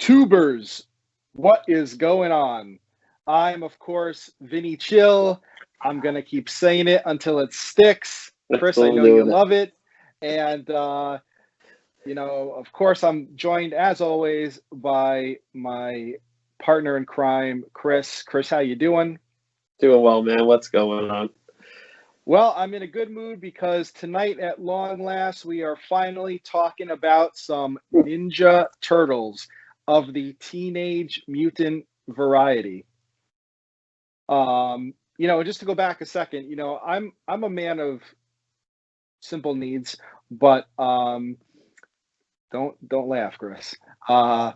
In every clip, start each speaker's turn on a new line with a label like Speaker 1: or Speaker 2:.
Speaker 1: YouTubers, what is going on? I'm, of course, Vinny Chill. I'm going to keep saying it until it sticks. Chris, I know you love it. And, of course, I'm joined, as always, by my partner in crime, Chris. Chris, how you doing?
Speaker 2: Doing well, man. What's going on?
Speaker 1: Well, I'm in a good mood because tonight, at long last, we are finally talking about some Ninja Turtles of the Teenage Mutant variety. Just to go back a second, I'm a man of simple needs, but don't laugh, Chris. It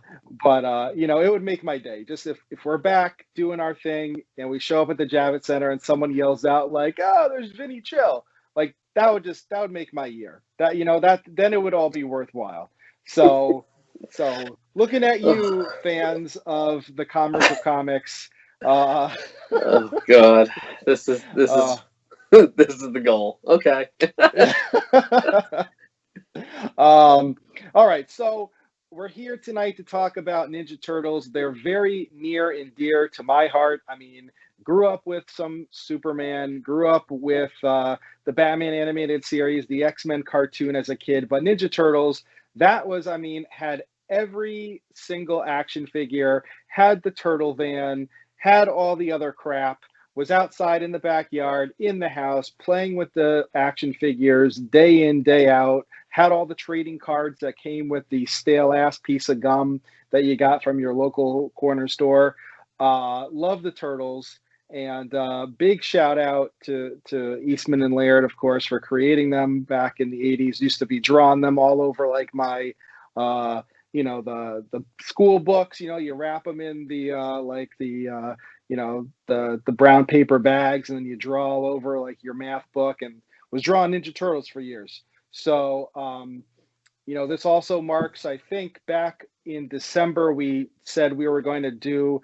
Speaker 1: would make my day. Just if we're back doing our thing and we show up at the Javits Center and someone yells out like, "Oh, there's Vinny Chill," like that would make my year. Then it would all be worthwhile. So looking at you, fans of the commerce of comics.
Speaker 2: Oh God, this is this is the goal. Okay.
Speaker 1: All right, so we're here tonight to talk about Ninja Turtles. They're very near and dear to my heart. I mean, grew up with some Superman, grew up with the Batman animated series, the X-Men cartoon as a kid, but Ninja Turtles, had every single action figure, had the turtle van, had all the other crap, was outside in the backyard, in the house, playing with the action figures day in, day out, had all the trading cards that came with the stale ass piece of gum that you got from your local corner store. Love the Turtles. And big shout out to Eastman and Laird, of course, for creating them back in the 80s. Used to be drawing them all over like my the school books. You wrap them in the the brown paper bags, and then you draw all over like your math book, and was drawing Ninja Turtles for years. So this also marks, I think, back in December we said we were going to do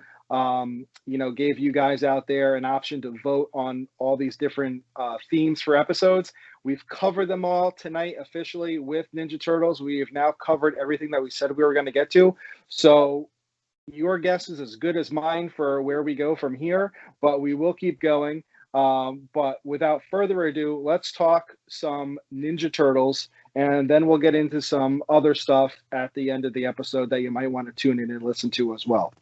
Speaker 1: gave you guys out there an option to vote on all these different themes for episodes. We've covered them all tonight officially with Ninja Turtles. We have now covered everything that we said we were going to get to. So your guess is as good as mine for where we go from here, but we will keep going. But without further ado, let's talk some Ninja Turtles, and then we'll get into some other stuff at the end of the episode that you might want to tune in and listen to as well.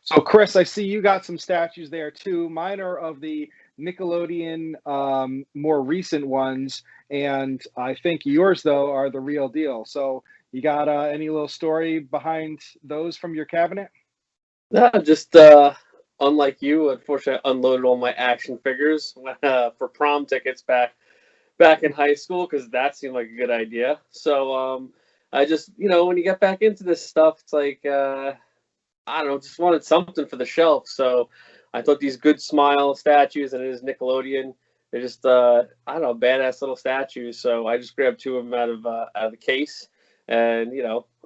Speaker 1: So, Chris, I see you got some statues there too. Mine are of the Nickelodeon more recent ones, and I think yours, though, are the real deal. So you got any little story behind those from your cabinet?
Speaker 2: No, just unlike you, unfortunately, I unloaded all my action figures for prom tickets back in high school because that seemed like a good idea. So I just, when you get back into this stuff, it's like, I don't know, just wanted something for the shelf. So I thought these Good Smile statues, and it is Nickelodeon. They're just, I don't know, badass little statues. So I just grabbed two of them out of the case, and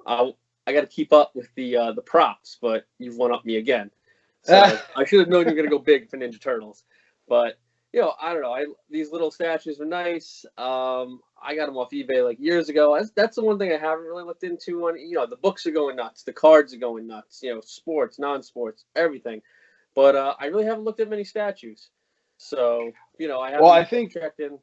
Speaker 2: I got to keep up with the props, but you've one up me again. So I should have known you were gonna go big for Ninja Turtles, but I don't know. These little statues are nice. I got them off eBay like years ago. That's the one thing I haven't really looked into. The books are going nuts, the cards are going nuts. Sports, non-sports, everything. But I really haven't looked at many statues. So I haven't checked in.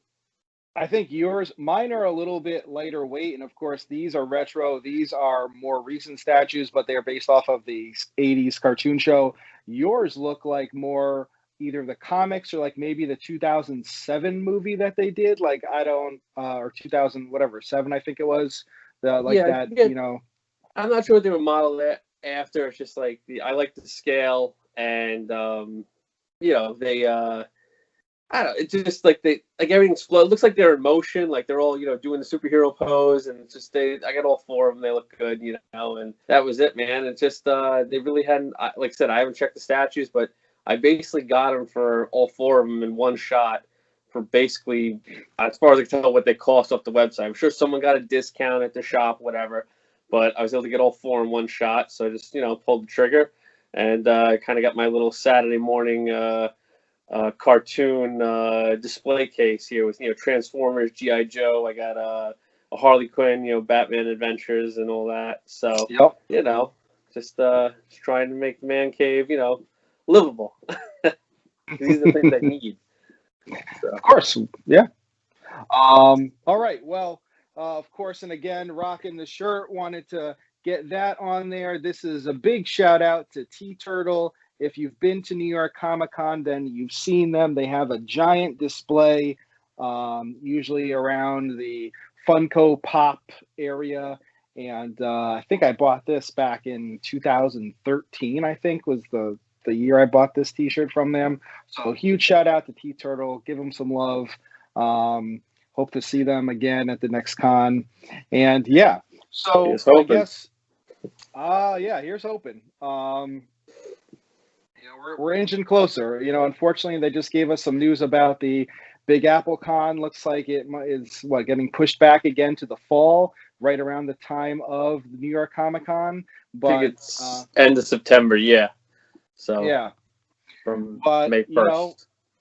Speaker 1: I think mine are a little bit lighter weight, and of course these are retro. These are more recent statues, but they're based off of the 80s cartoon show. Yours look like more either the comics or like maybe the 2007 movie that they did, like or 2000 whatever 7 I think it was.
Speaker 2: I'm not sure what they were modeled after, it's just like I like the scale, and you know, they I don't know, it's just like everything's flow. It looks like they're in motion, like they're all, you know, doing the superhero pose, and it's just I got all four of them. They look good, you know, and that was it, man. It's just they really hadn't, like I said, I haven't checked the statues, but I basically got them for all four of them in one shot for basically, as far as I can tell, what they cost off the website. I'm sure someone got a discount at the shop, whatever, but I was able to get all four in one shot, so I just, you know, pulled the trigger, and kind of got my little Saturday morning cartoon display case here with, you know, Transformers, GI Joe. I got a Harley Quinn, you know, Batman Adventures and all that. So
Speaker 1: Yep.
Speaker 2: you know, just trying to make the man cave, you know, livable. These are the things I need. So.
Speaker 1: Of course, yeah. All right. Well, of course, and again, rocking the shirt. Wanted to get that on there. This is a big shout out to T Turtle. If you've been to New York Comic Con, then you've seen them. They have a giant display, usually around the Funko Pop area. And I think I bought this back in 2013, I think was the year I bought this t-shirt from them. So huge shout out to T Turtle. Give them some love. Hope to see them again at the next con. And yeah, so I guess, yeah, here's hoping. You know, we're inching closer. You know, unfortunately, they just gave us some news about the Big Apple Con. Looks like it is getting pushed back again to the fall, right around the time of the New York Comic Con. But
Speaker 2: I think it's end of September, yeah. So
Speaker 1: yeah,
Speaker 2: from
Speaker 1: but
Speaker 2: May 1st.
Speaker 1: You know,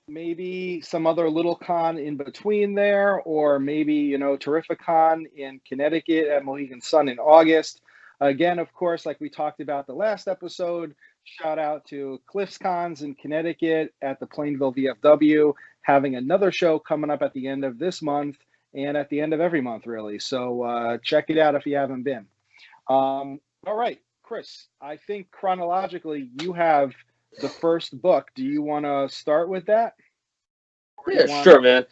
Speaker 1: maybe some other little con in between there, or maybe, you know, Terrificon in Connecticut at Mohegan Sun in August. Again, of course, like we talked about the last episode, shout out to Cliff's Cons in Connecticut at the Plainville VFW, having another show coming up at the end of this month and at the end of every month, really. So check it out if you haven't been. All right, Chris, I think chronologically you have the first book. Do you want to start with that?
Speaker 2: Yeah, sure, man.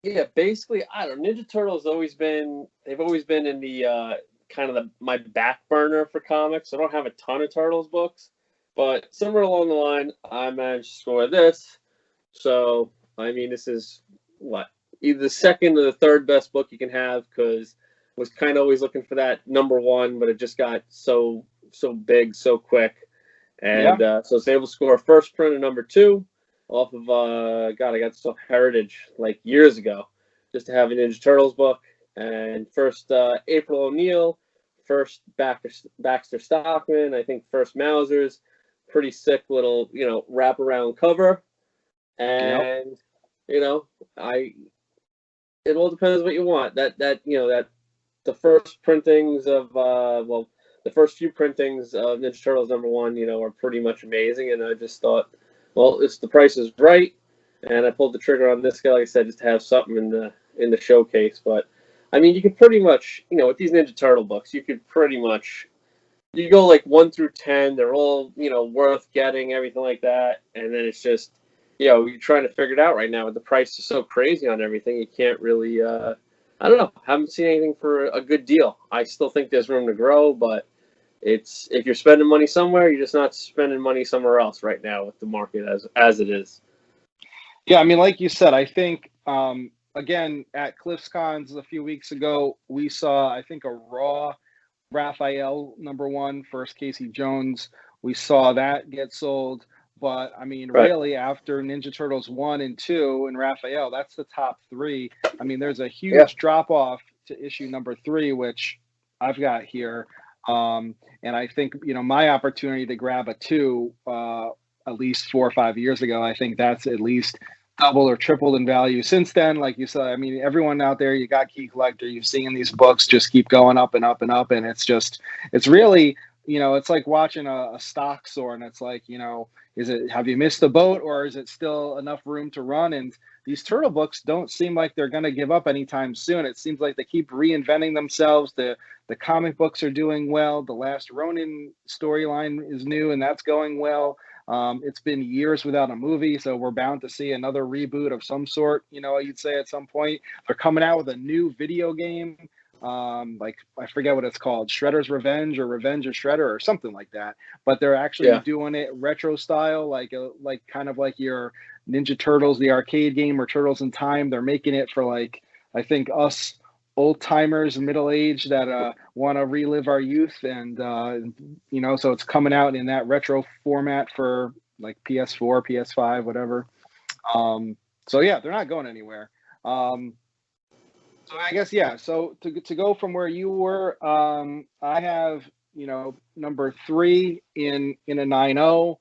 Speaker 2: Yeah, basically, I don't know. Ninja Turtles they've always been in the kind of my back burner for comics. I don't have a ton of Turtles books, but somewhere along the line, I managed to score this. So, I mean, this is either the second or the third best book you can have, because was kind of always looking for that number one, but it just got so big so quick. And so I was able to score a first print of number 2 off of I got some Heritage like years ago, just to have a Ninja Turtles book. And first April O'Neil, first Baxter Stockman, I think first Mausers, pretty sick little, you know, wraparound cover. And you know, it all depends what you want. That you know, that the first printings of the first few printings of Ninja Turtles #1, you know, are pretty much amazing. And I just thought, well, it's the price is right, and I pulled the trigger on this guy, like I said, just to have something in the showcase. But I mean, you could pretty much, you know, with these Ninja Turtle books, you go like 1 through 10. They're all, you know, worth getting, everything like that. And then it's just, you know, you're trying to figure it out right now. With the price is so crazy on everything, you can't really. I don't know. Haven't seen anything for a good deal. I still think there's room to grow, but it's, if you're spending money somewhere, you're just not spending money somewhere else right now with the market as it is.
Speaker 1: Yeah, I mean, like you said, I think again at Cliff's Cons a few weeks ago, we saw, I think, a raw Raphael #1, first Casey Jones. We saw that get sold. But I mean, really, after Ninja Turtles 1 and 2 and Raphael, that's the top 3. I mean, there's a huge drop off to issue number 3, which I've got here. And I think, you know, my opportunity to grab a 2 at least 4 or 5 years ago, I think that's at least doubled or tripled in value since then. Like you said, I mean, everyone out there, you got Key Collector, you've seen these books just keep going up and up and up. And it's really, you know, it's like watching a stock soar, and it's like, you know, have you missed the boat, or is it still enough room to run? And these Turtle books don't seem like they're going to give up anytime soon. It seems like they keep reinventing themselves. The comic books are doing well. The Last Ronin storyline is new, and that's going well. It's been years without a movie, so we're bound to see another reboot of some sort, you know, you'd say at some point. They're coming out with a new video game. like I forget what it's called, Shredder's Revenge or Revenge of Shredder or something like that. But they're actually
Speaker 2: Yeah.
Speaker 1: doing it retro style, like kind of like your Ninja Turtles, the arcade game, or Turtles in Time. They're making it for like I think us old timers, middle age that want to relive our youth, and so it's coming out in that retro format for like PS4, PS5, whatever. So yeah, they're not going anywhere. So I guess yeah. So to go from where you were, I have number 3 in a 9.0,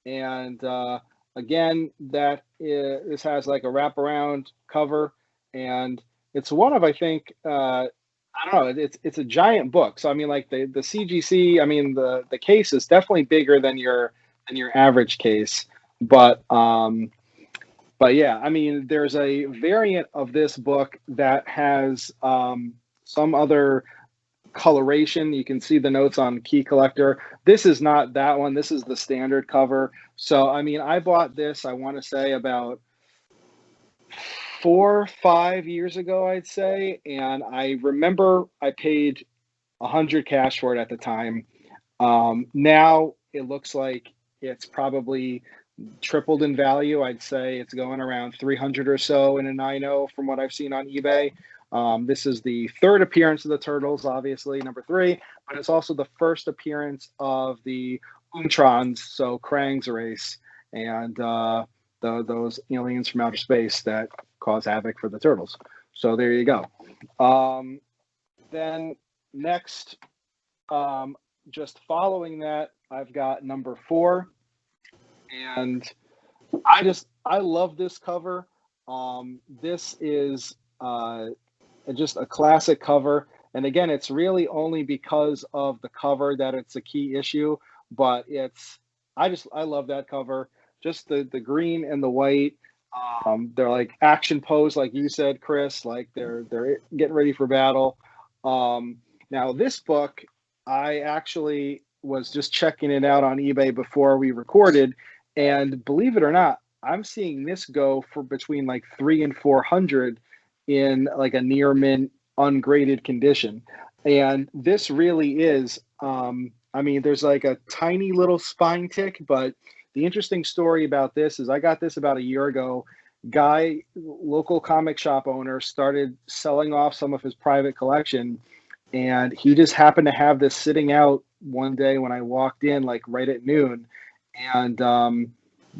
Speaker 1: and again this has like a wraparound cover, and it's one of I think I don't know, it's a giant book. So I mean like the CGC, I mean the case is definitely bigger than your average case, but yeah, I mean, there's a variant of this book that has some other coloration. You can see the notes on Key Collector. This is not that one. This is the standard cover. So, I mean, I bought this, I want to say, about 4 or 5 years ago, I'd say. And I remember I paid 100 cash for it at the time. Now it looks like it's probably tripled in value. I'd say it's going around 300 or so in a 9.0 from what I've seen on eBay. This is the third appearance of the Turtles, obviously, number 3, but it's also the first appearance of the Untrons, so Krang's race, and those aliens from outer space that cause havoc for the Turtles. So there you go. Then next, just following that, I've got number 4, and I love this cover. This is just a classic cover, and again, it's really only because of the cover that it's a key issue. But I love that cover. Just the green and the white. They're like action pose, like you said, Chris. Like they're getting ready for battle. Now this book, I actually was just checking it out on eBay before we recorded, and believe it or not, I'm seeing this go for between like 300 and 400 in like a near mint ungraded condition. And this really is, I mean, there's like a tiny little spine tick, but the interesting story about this is I got this about a year ago. Guy, local comic shop owner, started selling off some of his private collection, and he just happened to have this sitting out one day when I walked in, like right at noon, and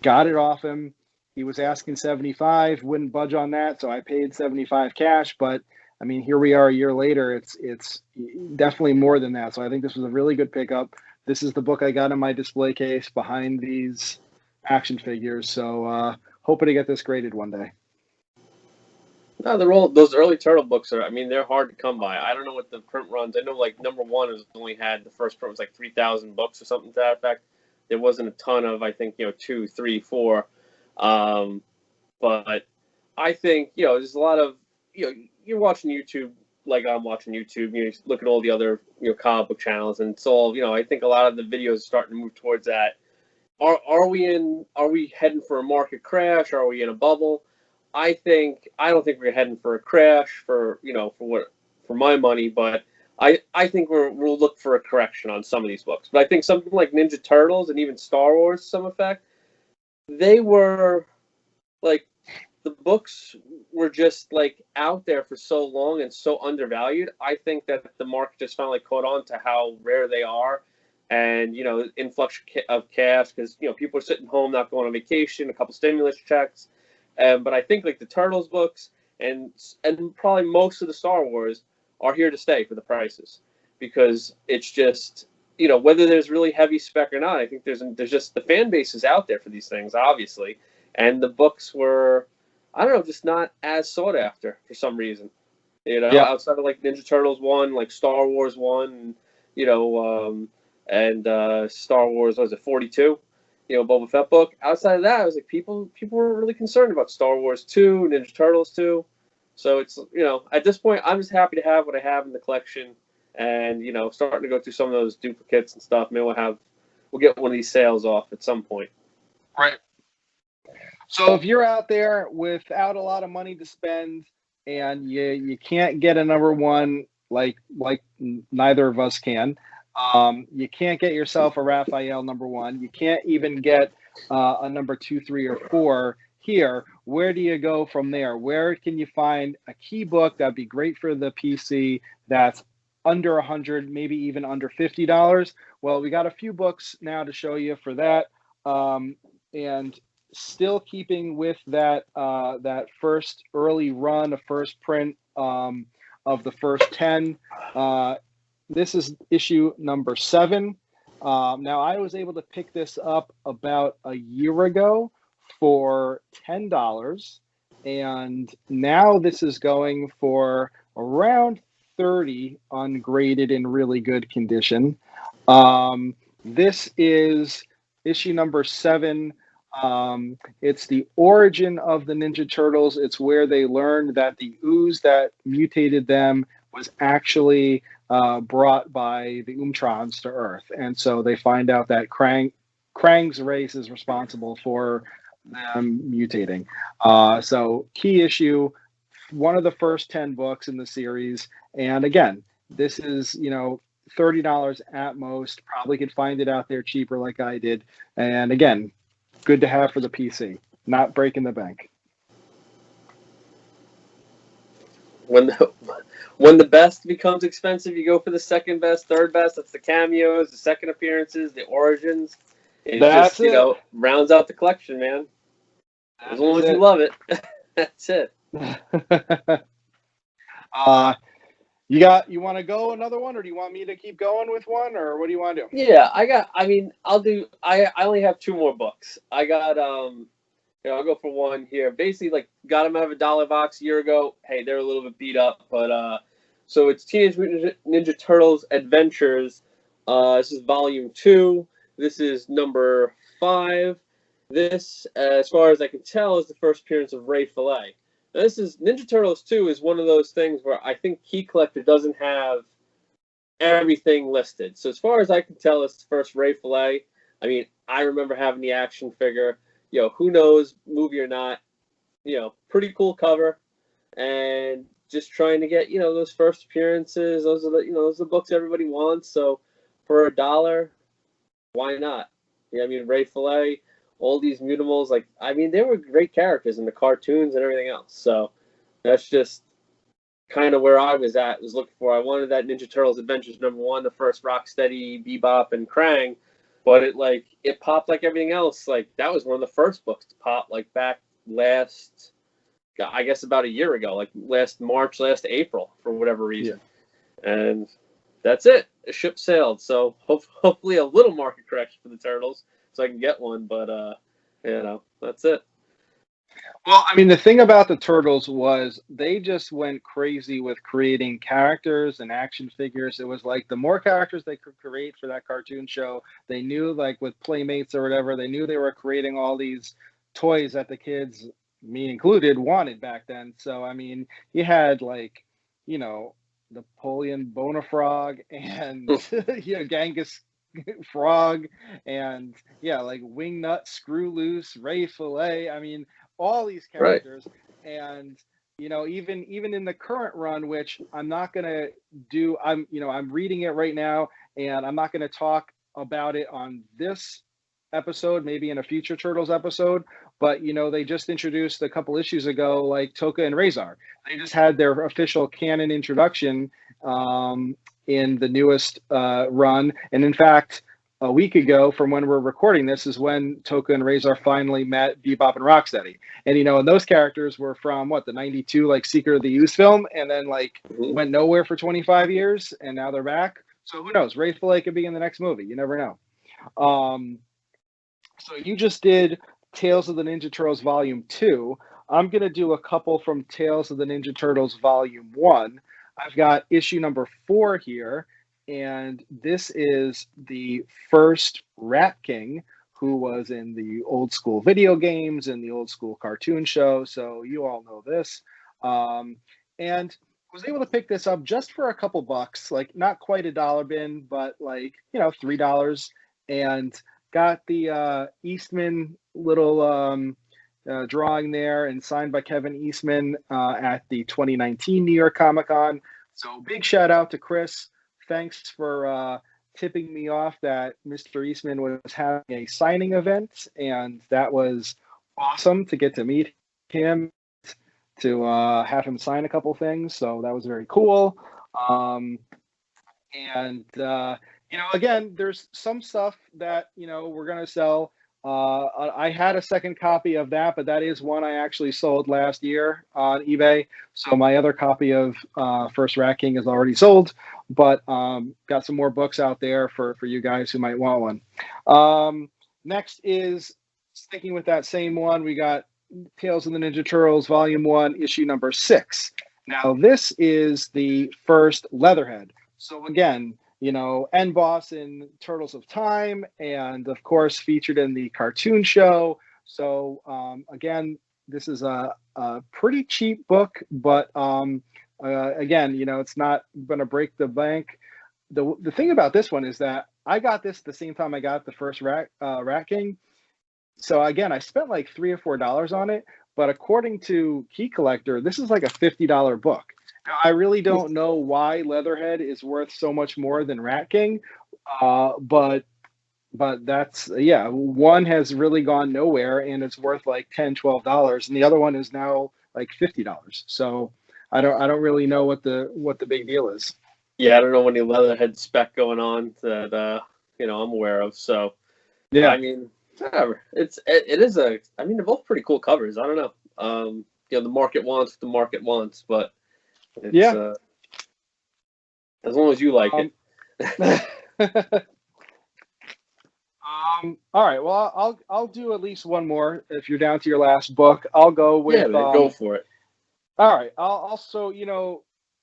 Speaker 1: got it off him. He was asking 75, wouldn't budge on that, so I paid 75 cash. But I mean, here we are a year later. It's definitely more than that. So I think this was a really good pickup. This is the book I got in my display case behind these action figures. So hoping to get this graded one day.
Speaker 2: No, they're all those early Turtle books are. I mean, they're hard to come by. I don't know what the print runs. I know like number 1 has only had the first print was like 3,000 books or something to that effect. There wasn't a ton of I think 2, 3, 4. But I think there's a lot of you're watching YouTube like I'm watching YouTube. You look at all the other comic book channels, and it's all I think a lot of the videos are starting to move towards that. Are we heading for a market crash? Are we in a bubble? I don't think we're heading for a crash for my money, but I think we'll look for a correction on some of these books. But I think something like Ninja Turtles and even Star Wars, to some effect, they were like the books were just like out there for so long and so undervalued. I think that the market just finally caught on to how rare they are, and influx of cash because people are sitting home not going on vacation, a couple stimulus checks, but I think like the Turtles books and probably most of the Star Wars are here to stay for the prices because it's just whether there's really heavy spec or not. I think there's just the fan base is out there for these things obviously, and the books were I don't know just not as sought after for some reason.
Speaker 1: Yeah.
Speaker 2: Outside of like Ninja Turtles 1, like Star Wars 1, and Star Wars was it 42, Boba Fett book. Outside of that, I was like people were really concerned about Star Wars 2, Ninja Turtles 2. So it's at this point I'm just happy to have what I have in the collection, and starting to go through some of those duplicates and stuff. Maybe we'll get one of these sales off at some point.
Speaker 1: Right. So if you're out there without a lot of money to spend and you can't get a number 1 like neither of us can. You can't get yourself a Raphael #1. You can't even get a number 2, 3, or 4 here. Where do you go from there? Where can you find a key book that'd be great for the PC that's under 100, maybe even under $50? Well, we got a few books now to show you for that, and still keeping with that that first early run, a first print of the first 10. This is issue number 7. Now, I was able to pick this up about a year ago for $10, and now this is going for around $30, ungraded, in really good condition. This is issue number 7. It's the origin of the Ninja Turtles. It's where they learned that the ooze that mutated them was actually brought by the Umtrons to Earth. And so they find out that Krang's race is responsible for them mutating. So key issue, one of the first 10 books in the series. And again, this is, $30 at most. Probably could find it out there cheaper like I did. And again, good to have for the PC, not breaking the bank.
Speaker 2: When the best becomes expensive, you go for the second best, third best. That's the cameos, the second appearances, the origins. That's just, rounds out the collection, man. As long as you love it, that's it.
Speaker 1: You want to go another one, or do you want me to keep going with one, or what do you want to do?
Speaker 2: Yeah, I only have 2 more books. I got, I'll go for one here. Basically, got them out of a $1 box a year ago. Hey, they're a little bit beat up, but, so it's Teenage Mutant Ninja Turtles Adventures. This is volume 2. This is number 5. This, as far as I can tell, is the first appearance of Ray Fillet. Now, this is Ninja Turtles 2 is one of those things where I think Key Collector doesn't have everything listed. So as far as I can tell, it's the first Ray Fillet. I mean, I remember having the action figure. Who knows, movie or not, pretty cool cover, and just trying to get, those first appearances. Those are the books everybody wants. So for $1, why not? Ray Fillet, all these Mutimals, they were great characters in the cartoons and everything else. So that's just kind of where I was looking for. I wanted that Ninja Turtles Adventures #1, the first Rocksteady, Bebop, and Krang. But it popped like everything else. That was one of the first books to pop, back last, I guess about a year ago, last March, last April, for whatever reason. Yeah. And that's it. The ship sailed. So hopefully a little market correction for the Turtles so I can get one. But, that's it.
Speaker 1: Well, the thing about the Turtles was they just went crazy with creating characters and action figures. It was the more characters they could create for that cartoon show, they knew, with Playmates or whatever, they knew they were creating all these toys that the kids, me included, wanted back then. So, you had, Napoleon Bonafrog and, Genghis Frog and, Wingnut, Screw Loose, Ray Fillet. All these characters, right. And even in the current run, which I'm not gonna do, I'm reading it right now, and I'm not gonna talk about it on this episode, maybe in a future Turtles episode. But they just introduced a couple issues ago, Toka and Razor. They just had their official canon introduction in the newest run, and in fact, a week ago from when we're recording this is when Toka and Razor finally met Bebop and Rocksteady. And, and those characters were from the 92, Secret of the Ooze film, and then went nowhere for 25 years, and now they're back. So who knows? Ray Fillet could be in the next movie. You never know. So you just did Tales of the Ninja Turtles Volume 2. I'm going to do a couple from Tales of the Ninja Turtles Volume 1. I've got issue number 4 here. And this is the first Rat King, who was in the old school video games and the old school cartoon show. So you all know this. And was able to pick this up just for a couple bucks, not quite a dollar bin, but $3, and got the Eastman little drawing there and signed by Kevin Eastman at the 2019 New York Comic Con So big shout out to Chris. Thanks for tipping me off that Mr. Eastman was having a signing event, and that was awesome to get to meet him, to have him sign a couple things. So that was very cool. Um, and again, there's some stuff that we're gonna sell. I had a second copy of that, but that is one I actually sold last year on eBay. So my other copy of First Rat King is already sold, but got some more books out there for you guys who might want one. Next is sticking with that same one. We got Tales of the Ninja Turtles, Volume 1, issue number 6. Now, this is the first Leatherhead. So again, end boss in Turtles of Time, and of course featured in the cartoon show. So again, this is a pretty cheap book, but again, it's not going to break the bank. The thing about this one is that I got this the same time I got the first Rat King. So again, I spent like $3 or $4 on it, but according to Key Collector, this is like a $50 book. Now, I really don't know why Leatherhead is worth so much more than Rat King, but that's one has really gone nowhere, and it's worth like $10, $12, and the other one is now like $50. So I don't really know what the big deal is.
Speaker 2: Yeah, I don't know any Leatherhead spec going on that I'm aware of. So
Speaker 1: Yeah,
Speaker 2: I mean, whatever. It is a. I mean, they're both pretty cool covers. I don't know. The market wants what the market wants, but it's, as long as you like it.
Speaker 1: All right. Well, I'll do at least one more. If you're down to your last book, I'll go with.
Speaker 2: Yeah, man, go for it.
Speaker 1: All right. I'll also,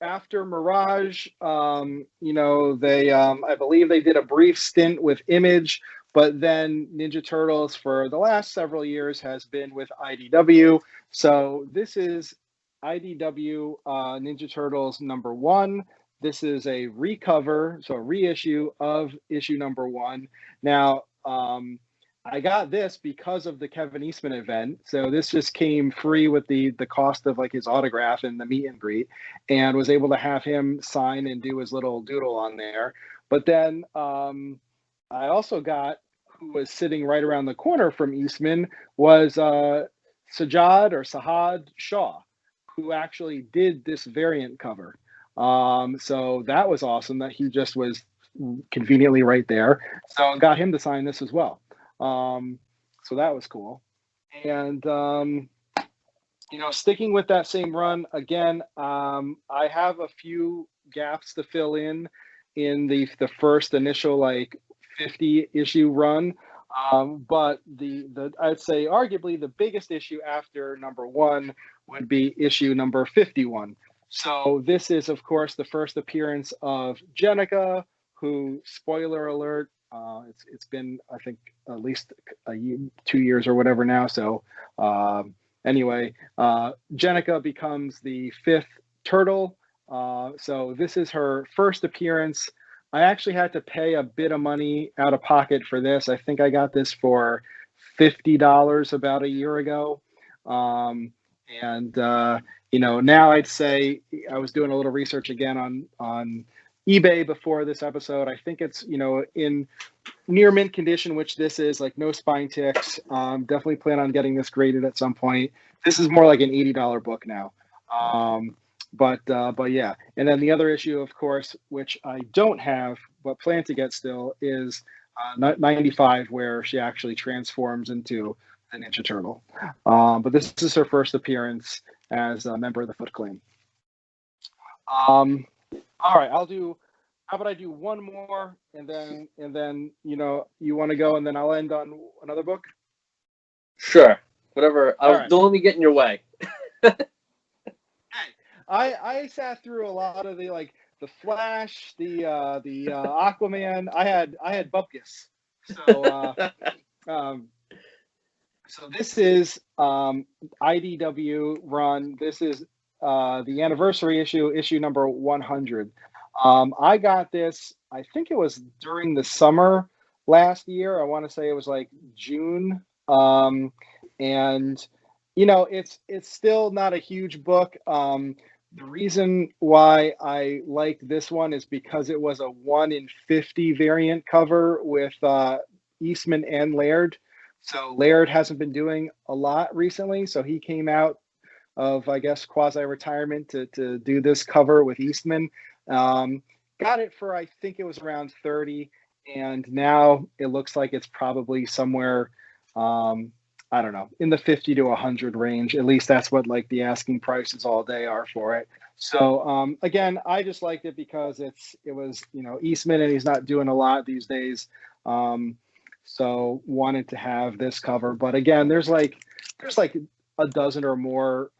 Speaker 1: after Mirage, they, I believe they did a brief stint with Image, but then Ninja Turtles for the last several years has been with IDW. So this is IDW Ninja Turtles number 1. This is a recover, so a reissue of issue number 1. Now, I got this because of the Kevin Eastman event. So this just came free with the cost of like his autograph and the meet and greet, and was able to have him sign and do his little doodle on there. But then I also got, who was sitting right around the corner from Eastman, was Sahad Shaw, who actually did this variant cover. So that was awesome that he just was conveniently right there. So I got him to sign this as well. So that was cool. And sticking with that same run again, I have a few gaps to fill in the first initial like 50 issue run. But the I'd say arguably the biggest issue after number 1 would be issue number 51. So this is, of course, the first appearance of Jenica, who, spoiler alert, it's been, I think, at least 2 years or whatever now. So anyway, Jenica becomes the 5th turtle. So this is her first appearance. I actually had to pay a bit of money out of pocket for this. I think I got this for $50 about a year ago. Now I'd say, I was doing a little research again on eBay before this episode. I think it's, in near mint condition, which this is, like no spine ticks. Definitely plan on getting this graded at some point. This is more like an $80 book now. But yeah. And then the other issue, of course, which I don't have, but plan to get still, is 95, where she actually transforms into a Ninja Turtle. But this is her first appearance as a member of the Foot Clan. All right, how about I do one more, and then you want to go, and then I'll end on another book?
Speaker 2: Sure. Whatever.
Speaker 1: Right.
Speaker 2: Don't let me get in your way.
Speaker 1: Hey, I sat through a lot of the Flash, the Aquaman. I had Bupkis. So this is IDW run. This is the anniversary issue number 100. I got this, I think it was during the summer last year. I want to say it was like June. And it's still not a huge book. The reason why I liked this one is because it was a 1 in 50 variant cover with Eastman and Laird. So Laird hasn't been doing a lot recently, so he came out of, I guess, quasi-retirement to do this cover with Eastman. Got it for, I think it was around 30, and now it looks like it's probably somewhere, I don't know, in the 50 to 100 range. At least that's what like the asking prices all day are for it. So again, I just liked it because it was, you know, Eastman, and he's not doing a lot these days. So wanted to have this cover. But again, there's like a dozen or more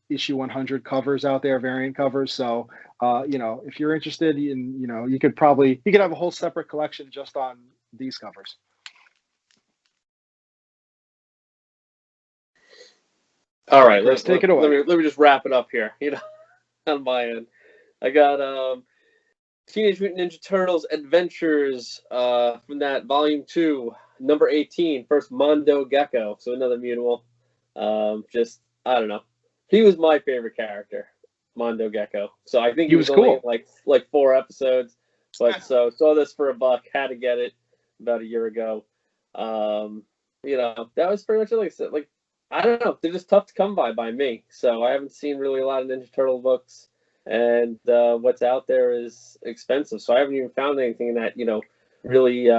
Speaker 1: issue 100 covers out there, variant covers. So you know, if you're interested in, you know, you could have a whole separate collection just on these covers.
Speaker 2: All right,
Speaker 1: Chris, take it away.
Speaker 2: Let me just wrap it up here. You know, on my end, I got Teenage Mutant Ninja Turtles Adventures from that Volume 2, number 18, first Mondo Gecko. So another mutable. Just, I don't know. He was my favorite character, Mondo Gecko. So I think he was only
Speaker 1: cool.
Speaker 2: like 4 episodes. But so saw this for $1, had to get it about a year ago. You know, that was pretty much it. Like I said, like, I don't know. They're just tough to come by me. So I haven't seen really a lot of Ninja Turtle books. And what's out there is expensive. So I haven't even found anything that, you know, really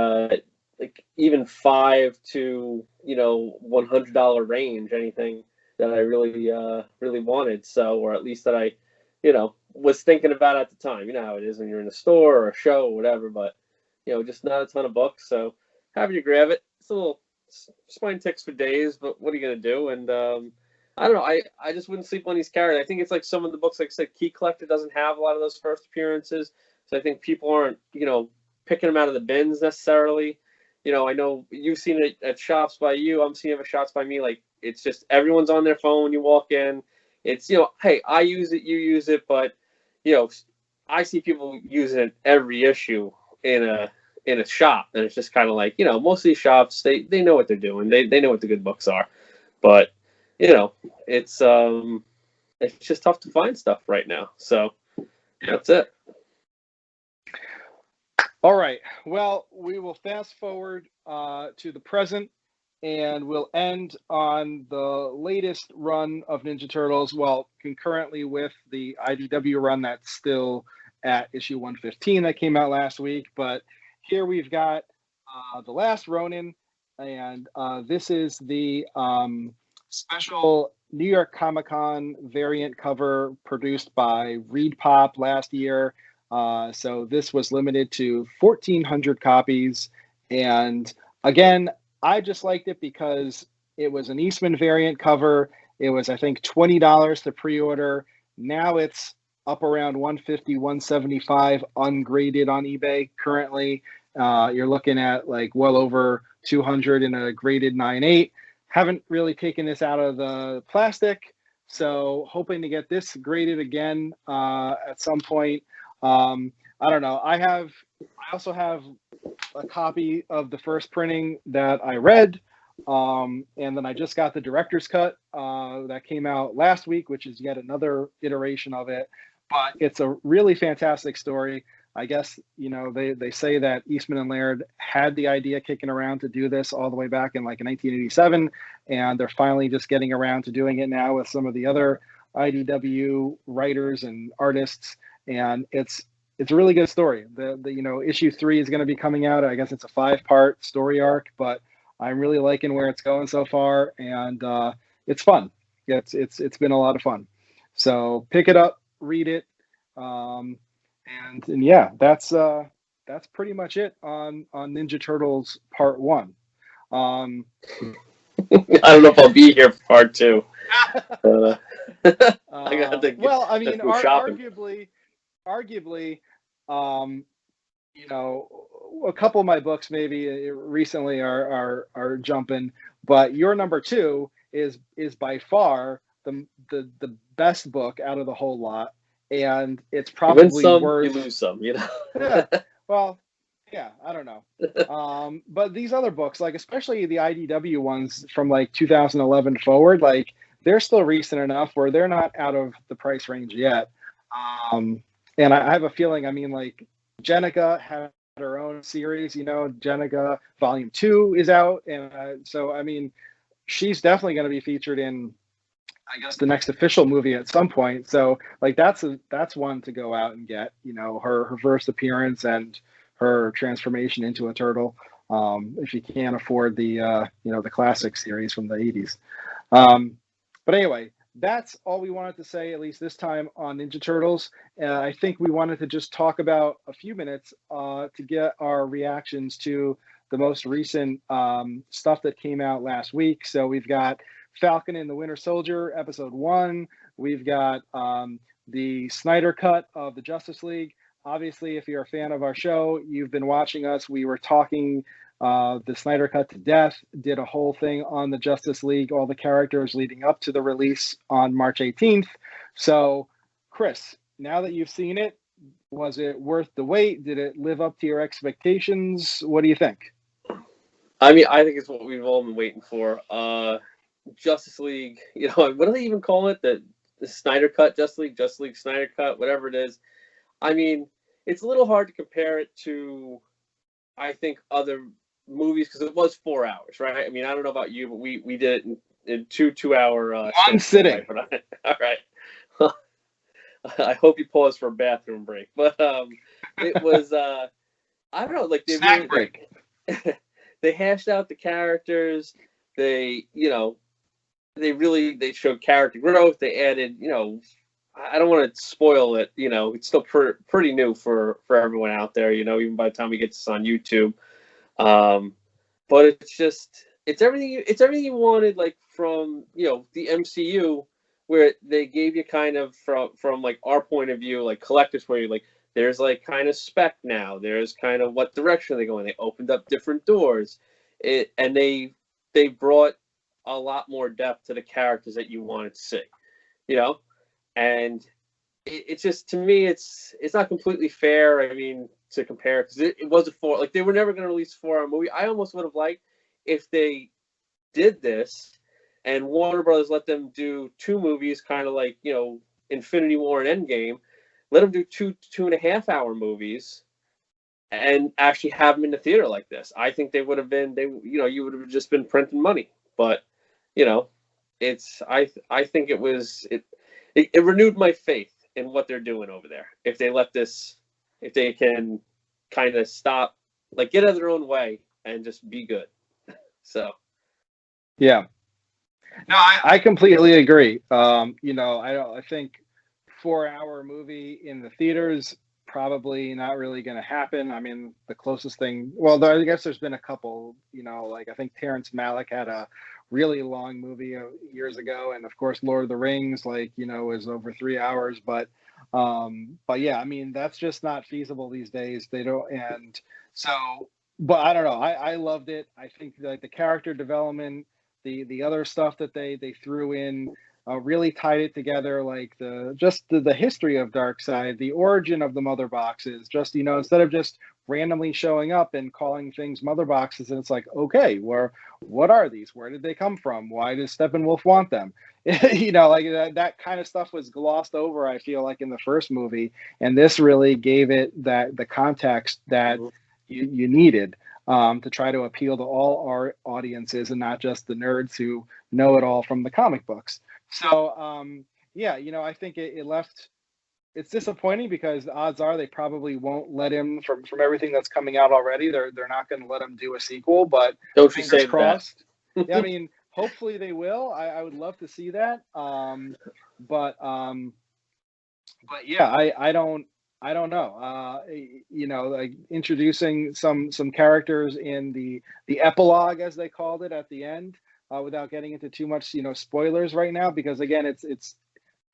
Speaker 2: like even $5 to, you know, $100 range, anything that I really wanted. So, or at least that I, you know, was thinking about at the time. You know how it is when you're in a store or a show or whatever, but, you know, just not a ton of books. So have you grab it. It's a little spine ticks for days, but what are you going to do? And I don't know. I just wouldn't sleep on these characters. I think it's like some of the books, like I said, Key Collector doesn't have a lot of those first appearances. So I think people aren't, you know, picking them out of the bins necessarily. You know, I know you've seen it at shops by you. I'm seeing it at shops by me. Like, it's just everyone's on their phone when you walk in. It's, you know, hey, I use it, you use it, but, you know, I see people using it every issue in a shop, and it's just kind of like, you know, most of these shops, they know what they're doing. They know what the good books are, but you know, it's just tough to find stuff right now. So that's it.
Speaker 1: All right. Well, we will fast forward to the present, and we'll end on the latest run of Ninja Turtles. Well, concurrently with the IDW run that's still at issue 115 that came out last week. But here we've got The Last Ronin, and this is the special New York Comic Con variant cover produced by Reed Pop last year. So this was limited to 1,400 copies. And again, I just liked it because it was an Eastman variant cover. It was, I think, $20 to pre-order. Now it's up around $150, $175 ungraded on eBay currently. You're looking at like well over $200 in a graded 9.8. Haven't really taken this out of the plastic, so hoping to get this graded again at some point. I don't know. I also have a copy of the first printing that I read, and then I just got the director's cut that came out last week, which is yet another iteration of it. But it's a really fantastic story. I guess, you know, they say that Eastman and Laird had the idea kicking around to do this all the way back in like 1987, and they're finally just getting around to doing it now with some of the other IDW writers and artists, and it's a really good story. The you know, issue 3 is going to be coming out. I guess it's a 5-part story arc, but I'm really liking where it's going so far, and it's fun. It's been a lot of fun. So pick it up, read it. And yeah, that's pretty much it on Ninja Turtles Part 1.
Speaker 2: I don't know if I'll be here for Part 2. I gotta think.
Speaker 1: Well, I mean, arguably, you know, a couple of my books maybe recently are jumping, but your number 2 is by far the best book out of the whole lot. And it's probably
Speaker 2: you win some,
Speaker 1: worth.
Speaker 2: You lose some, you know.
Speaker 1: Yeah, well, yeah, I don't know. But these other books, like especially the IDW ones from like 2011 forward, like they're still recent enough where they're not out of the price range yet. And I have a feeling, I mean, like Jenica had her own series, Jenica Volume 2 is out. And so, I mean, she's definitely going to be featured in, I guess, the next official movie at some point. So like that's one to go out and get, her first appearance and her transformation into a turtle. If you can't afford the the classic series from the 80s. But anyway, that's all we wanted to say, at least this time on Ninja Turtles. I think we wanted to just talk about a few minutes to get our reactions to the most recent stuff that came out last week. So we've got Falcon and the Winter Soldier, episode 1. We've got the Snyder Cut of the Justice League. Obviously, if you're a fan of our show, you've been watching us. We were talking the Snyder Cut to death, did a whole thing on the Justice League, all the characters leading up to the release on March 18th. So, Chris, now that you've seen it, was it worth the wait? Did it live up to your expectations? What do you think?
Speaker 2: I mean, I think it's what we've all been waiting for. Justice League, what do they even call it? The Snyder Cut, Justice League Snyder Cut, whatever it is. I mean, it's a little hard to compare it to, I think, other movies because it was 4 hours, right? I mean, I don't know about you, but we did it in 2-hour
Speaker 1: one sitting.
Speaker 2: All right. I hope you pause for a bathroom break. But it was I don't know, like they
Speaker 1: snack break.
Speaker 2: They hashed out the characters. They they showed character growth. They added, I don't want to spoil it. It's still pretty new for everyone out there. Even by the time we get this on YouTube. But it's everything you wanted, like from the MCU, where they gave you kind of from like our point of view, like collectors, where you like there's like kind of spec now. There's kind of what direction they go in. They opened up different doors, and they brought a lot more depth to the characters that you wanted to see, and it's just, to me, it's not completely fair. I mean, to compare, because it was they were never going to release a 4-hour movie. I almost would have liked if they did this and Warner Brothers let them do 2 movies, kind of like Infinity War and Endgame. Let them do 2.5-hour movies and actually have them in the theater like this. I think they would have been, you would have just been printing money. But I think it renewed my faith in what they're doing over there. If they can kind of stop, like get out of their own way and just be good. So,
Speaker 1: yeah, no, I completely agree. I think 4-hour movie in the theaters probably not really going to happen. I mean, the closest thing, well, I guess there's been a couple. Like I think Terrence Malick had a really long movie years ago, and of course Lord of the Rings was over 3 hours, but yeah, I mean, that's just not feasible these days. They don't. And so, but I don't know, I loved it. I think like the character development, the other stuff that they threw in really tied it together, like the history of Darkseid, the origin of the mother boxes, just instead of just randomly showing up and calling things mother boxes, and it's like, okay, what are these? Where did they come from? Why does Steppenwolf want them? Like that kind of stuff was glossed over, I feel like, in the first movie, and this really gave it the context that you needed to try to appeal to all our audiences and not just the nerds who know it all from the comic books. So yeah, I think it left. It's disappointing because the odds are they probably won't let him, from everything that's coming out already. They're not going to let him do a sequel, but
Speaker 2: don't you say
Speaker 1: crossed. Yeah, I mean, hopefully they will. I would love to see that. But yeah, I don't know. Like introducing some characters in the epilogue, as they called it, at the end, without getting into too much spoilers right now, because again, it's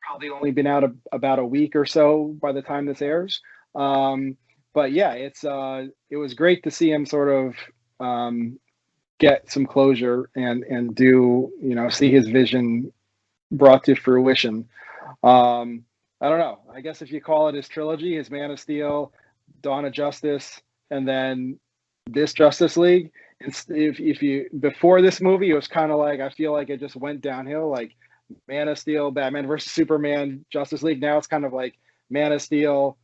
Speaker 1: probably only been out about a week or so by the time this airs. But yeah, it was great to see him sort of get some closure and do see his vision brought to fruition. I don't know. I guess if you call it his trilogy, his Man of Steel, Dawn of Justice, and then this Justice League. If you before this movie, it was kind of like, I feel like it just went downhill. Like Man of Steel, Batman versus Superman, Justice League. Now it's kind of like Man of Steel,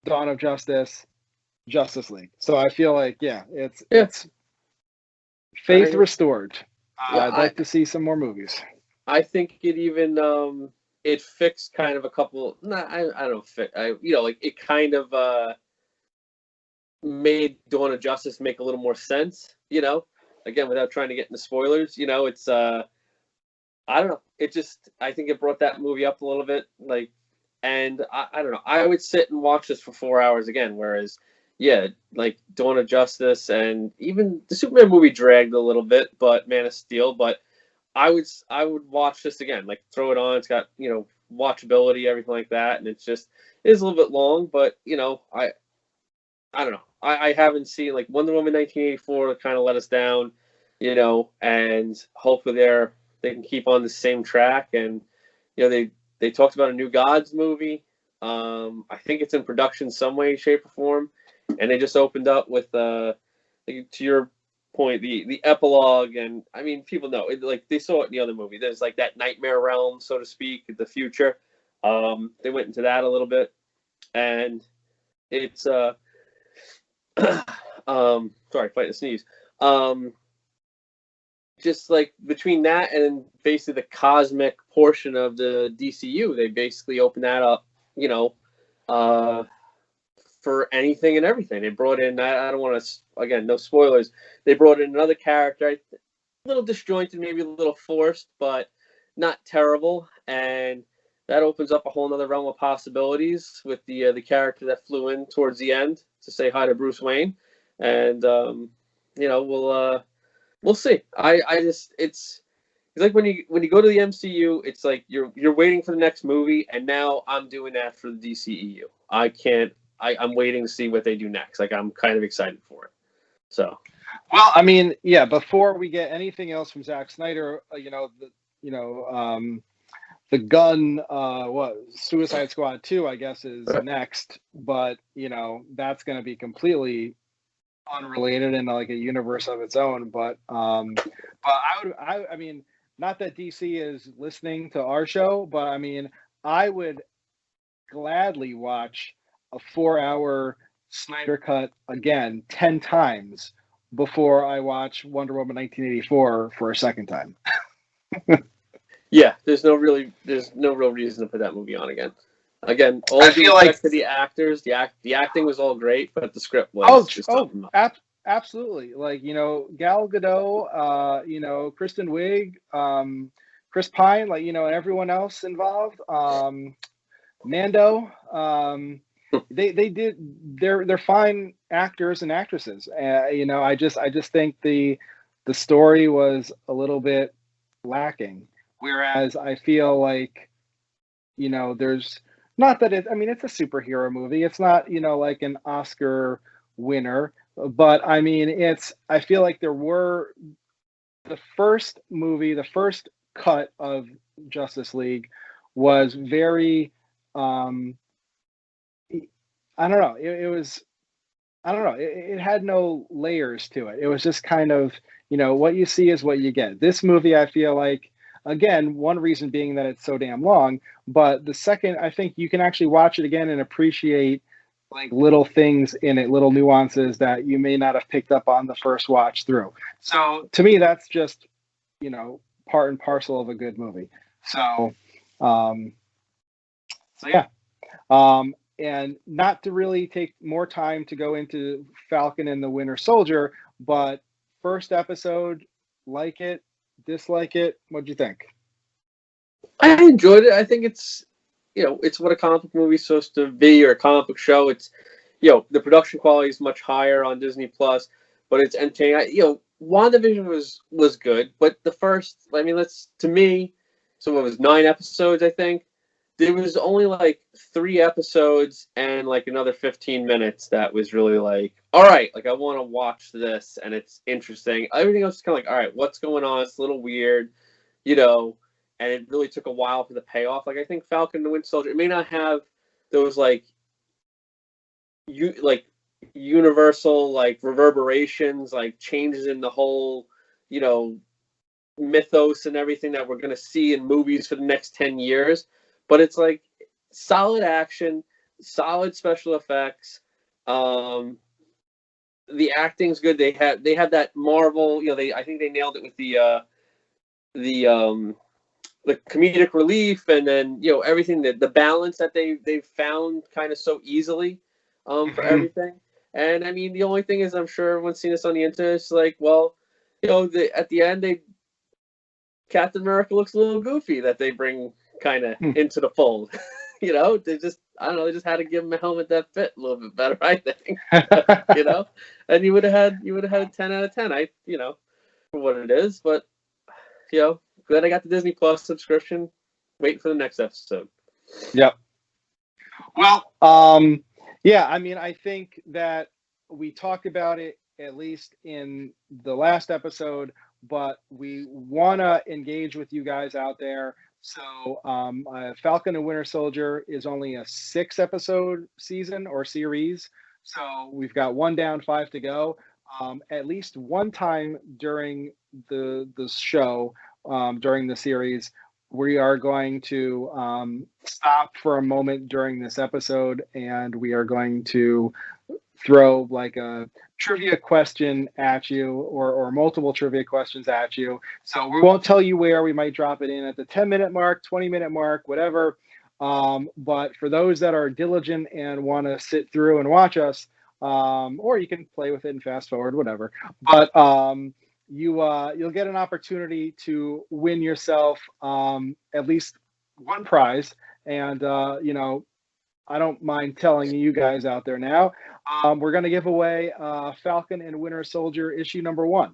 Speaker 1: Dawn of Justice, Justice League. So I feel like, yeah,
Speaker 2: Yeah,
Speaker 1: it's faith restored.
Speaker 2: yeah.
Speaker 1: I'd like to see some more movies.
Speaker 2: I think it even it fixed kind of a couple. Nah, I don't fix. Like it kind of made Dawn of Justice make a little more sense. Again, without trying to get into spoilers. It's I don't know. I think it brought that movie up a little bit. And I don't know. I would sit and watch this for 4 hours again. Whereas, yeah, like Dawn of Justice and even the Superman movie dragged a little bit, but Man of Steel. But I would watch this again. Like throw it on. It's got watchability, everything like that, and it is a little bit long. But I don't know. I haven't seen like Wonder Woman 1984 kind of let us down, and hopefully they can keep on the same track. And they talked about a New Gods movie. I think it's in production some way, shape, or form, and they just opened up with to your point, the epilogue. And I mean, people know it, like they saw it in the other movie. There's like that nightmare realm, so to speak, the future. They went into that a little bit, and it's sorry, fighting a sneeze. Just like between that and basically the cosmic portion of the DCU, they basically opened that up, for anything and everything. They brought in, I don't want to, again, no spoilers. They brought in another character, a little disjointed, maybe a little forced, but not terrible. And that opens up a whole nother realm of possibilities with the character that flew in towards the end to say hi to Bruce Wayne. And, we'll see. It's like when you go to the MCU, it's like you're waiting for the next movie, and now I'm doing that for the DCEU. I'm waiting to see what they do next. Like I'm kind of excited for it. So,
Speaker 1: well, I mean, yeah. Before we get anything else from Zack Snyder, the gun, Suicide Squad 2, I guess, is next, but that's going to be completely unrelated in like a universe of its own. But I mean, not that DC is listening to our show, but I mean, I would gladly watch a 4-hour Snyder Cut again 10 times before I watch Wonder Woman 1984 for a second time.
Speaker 2: Yeah, there's no real reason to put that movie on again. Again, all due respect to the actors, the acting was all great, but the script was
Speaker 1: absolutely. Like Gal Gadot, Kristen Wiig, Chris Pine, like and everyone else involved, Mando. They're fine actors and actresses. I just think the story was a little bit lacking. Whereas I feel like there's not that it's a superhero movie. It's not like an Oscar winner, but I mean I feel like there were the first cut of Justice League was very I don't know. It was, I don't know. It had no layers to it. It was just kind of, what you see is what you get. This movie, I feel like, again, one reason being that it's so damn long, but the second, I think you can actually watch it again and appreciate like little things in it, little nuances that you may not have picked up on the first watch through. So to me, that's just, part and parcel of a good movie. So yeah. And not to really take more time to go into Falcon and the Winter Soldier, but first episode, like it, dislike it, what'd you think?
Speaker 2: I enjoyed it. I think it's it's what a comic book movie is supposed to be, or a comic book show. It's the production quality is much higher on Disney Plus, but it's entertaining. WandaVision was good, but the first, to me, so it was 9 episodes, I think. There was only like 3 episodes and like another 15 minutes that was really like, all right, like I want to watch this and it's interesting. Everything else is kind of like, all right, what's going on? It's a little weird, and it really took a while for the payoff. Like I think Falcon and the Winter Soldier, it may not have those like universal like reverberations, like changes in the whole, mythos and everything that we're going to see in movies for the next 10 years, but it's like solid action, solid special effects. The acting's good. They had that Marvel, I think they nailed it with the comedic relief, and then everything, that the balance that they've found kind of so easily for everything. And I mean, the only thing is, I'm sure everyone's seen this on the internet. It's like, well, at the end, Captain America looks a little goofy, that they bring kind of into the fold. They just, I don't know, they just had to give him a helmet that fit a little bit better, I think. And you would have had a 10 out of 10, for what it is. But glad I got the Disney Plus subscription. Waiting for the next episode.
Speaker 1: Yep. Well, yeah, I mean, I think that we talked about it at least in the last episode, but we want to engage with you guys out there. So Falcon and Winter Soldier is only a 6-episode season or series. So we've got 1 down, 5 to go. At least one time during the show, during the series, we are going to stop for a moment during this episode, and we are going to throw like a trivia question at you, or multiple trivia questions at you. So we won't tell you where. We might drop it in at the 10-minute mark, 20-minute mark, whatever. But for those that are diligent and want to sit through and watch us, or you can play with it and fast forward, whatever. But you'll get an opportunity to win yourself at least one prize. And I don't mind telling you guys out there now, we're going to give away Falcon and Winter Soldier issue number 1.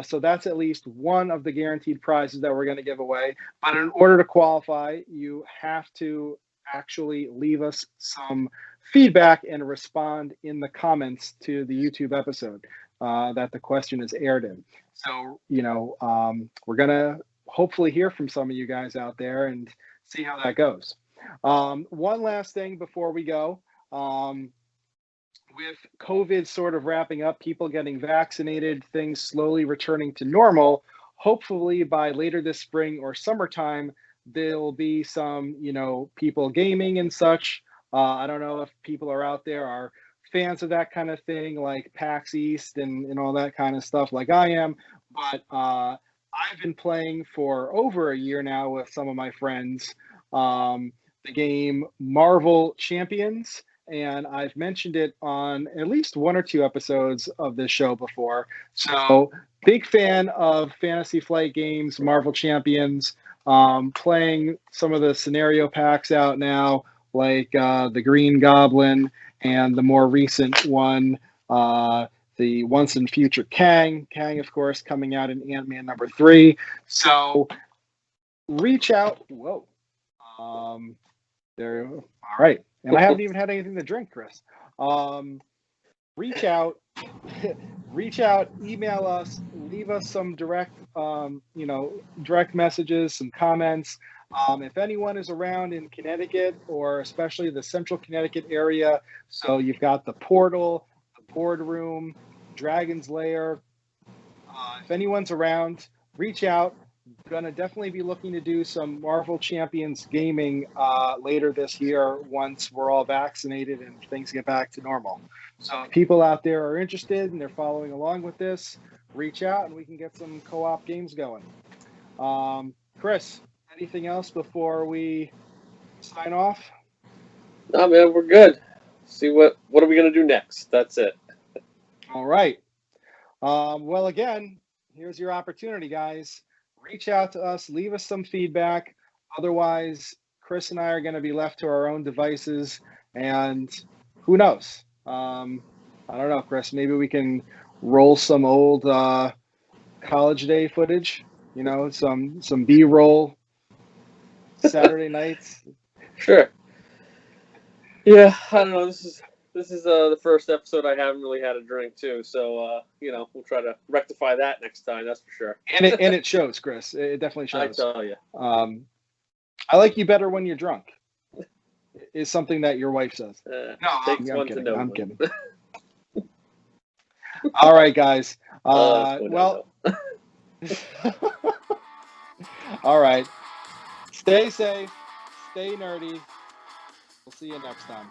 Speaker 1: So that's at least one of the guaranteed prizes that we're going to give away. But in order to qualify, you have to actually leave us some feedback and respond in the comments to the YouTube episode that the question is aired in. So, we're going to hopefully hear from some of you guys out there and see how that goes. One last thing before we go. With COVID sort of wrapping up, people getting vaccinated, things slowly returning to normal, hopefully by later this spring or summertime, there'll be some, people gaming and such. I don't know if people are out there are fans of that kind of thing, like PAX East and all that kind of stuff like I am. But I've been playing for over a year now with some of my friends, the game Marvel Champions. And I've mentioned it on at least 1 or 2 episodes of this show before. So big fan of Fantasy Flight Games, Marvel Champions, playing some of the scenario packs out now, like the Green Goblin, and the more recent one, the Once and Future Kang. Kang, of course, coming out in Ant-Man #3. So reach out. Whoa. There. All right. And I haven't even had anything to drink, Chris. Reach out, email us, leave us some direct messages, some comments. If anyone is around in Connecticut, or especially the central Connecticut area, so you've got the Portal, the Boardroom, Dragon's Lair. If anyone's around, reach out. Gonna definitely be looking to do some Marvel Champions gaming later this year once we're all vaccinated and things get back to normal. So if people out there are interested and they're following along with this, reach out and we can get some co-op games going. Chris, anything else before we sign off?
Speaker 2: No, man, we're good. See what are we gonna do next? That's it.
Speaker 1: All right. Well, again, here's your opportunity, guys. Reach out to us, leave us some feedback. Otherwise, Chris and I are going to be left to our own devices, and who knows? I don't know, Chris. Maybe we can roll some old college day footage. Some B-roll Saturday nights.
Speaker 2: Sure. Yeah, I don't know. This is the first episode I haven't really had a drink too, so we'll try to rectify that next time. That's for sure.
Speaker 1: And it shows, Chris. It definitely shows.
Speaker 2: I tell you.
Speaker 1: I like you better when you're drunk. Is something that your wife says.
Speaker 2: No, I'm kidding.
Speaker 1: I'm kidding. All right, guys. Well. All right. Stay safe. Stay nerdy. We'll see you next time.